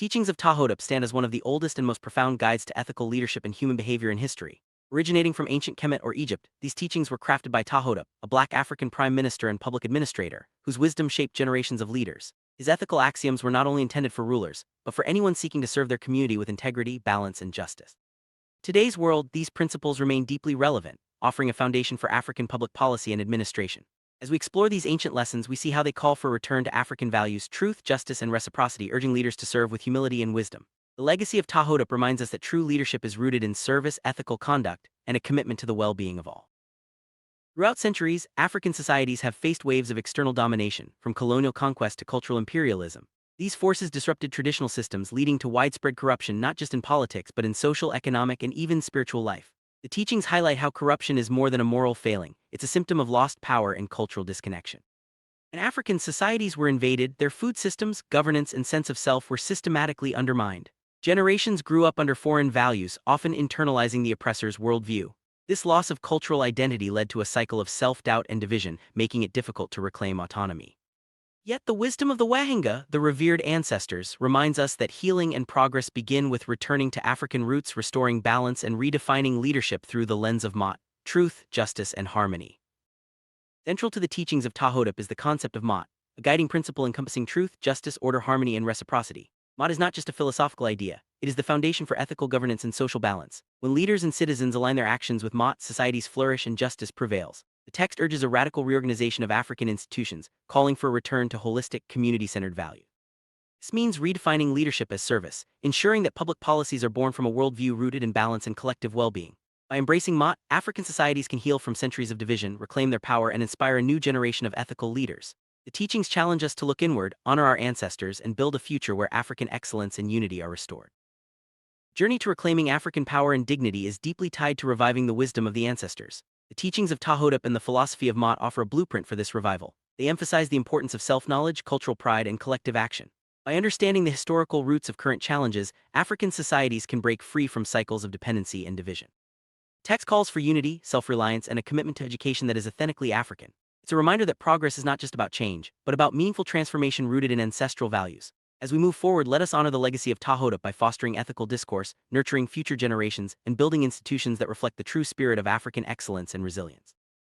Teachings of PTAH-HOTEP stand as one of the oldest and most profound guides to ethical leadership and human behavior in history. Originating from ancient Kemet or Egypt, these teachings were crafted by PTAH-HOTEP, a black African prime minister and public administrator, whose wisdom shaped generations of leaders. His ethical axioms were not only intended for rulers, but for anyone seeking to serve their community with integrity, balance, and justice. Today's world, these principles remain deeply relevant, offering a foundation for African public policy and administration. As we explore these ancient lessons, we see how they call for a return to African values: truth, justice, and reciprocity, urging leaders to serve with humility and wisdom. The legacy of PTAH-HOTEP reminds us that true leadership is rooted in service, ethical conduct, and a commitment to the well-being of all. Throughout centuries, African societies have faced waves of external domination, from colonial conquest to cultural imperialism. These forces disrupted traditional systems, leading to widespread corruption not just in politics but in social, economic, and even spiritual life. The teachings highlight how corruption is more than a moral failing; it's a symptom of lost power and cultural disconnection. When African societies were invaded, their food systems, governance, and sense of self were systematically undermined. Generations grew up under foreign values, often internalizing the oppressor's worldview. This loss of cultural identity led to a cycle of self-doubt and division, making it difficult to reclaim autonomy. Yet the wisdom of the Wahinga, the revered ancestors, reminds us that healing and progress begin with returning to African roots, restoring balance, and redefining leadership through the lens of Mot, truth, justice, and harmony. Central to the teachings of PTAH-HOTEP is the concept of Mot, a guiding principle encompassing truth, justice, order, harmony, and reciprocity. Mot is not just a philosophical idea, it is the foundation for ethical governance and social balance. When leaders and citizens align their actions with Mot, societies flourish and justice prevails. The text urges a radical reorganization of African institutions, calling for a return to holistic, community-centered value. This means redefining leadership as service, ensuring that public policies are born from a worldview rooted in balance and collective well-being. By embracing Mot, African societies can heal from centuries of division, reclaim their power, and inspire a new generation of ethical leaders. The teachings challenge us to look inward, honor our ancestors, and build a future where African excellence and unity are restored. The journey to reclaiming African power and dignity is deeply tied to reviving the wisdom of the ancestors. The teachings of PTAH-HOTEP and the philosophy of Mot offer a blueprint for this revival. They emphasize the importance of self-knowledge, cultural pride, and collective action. By understanding the historical roots of current challenges, African societies can break free from cycles of dependency and division. The text calls for unity, self-reliance, and a commitment to education that is authentically African. It's a reminder that progress is not just about change, but about meaningful transformation rooted in ancestral values. As we move forward, let us honor the legacy of PTAH-HOTEP by fostering ethical discourse, nurturing future generations, and building institutions that reflect the true spirit of African excellence and resilience.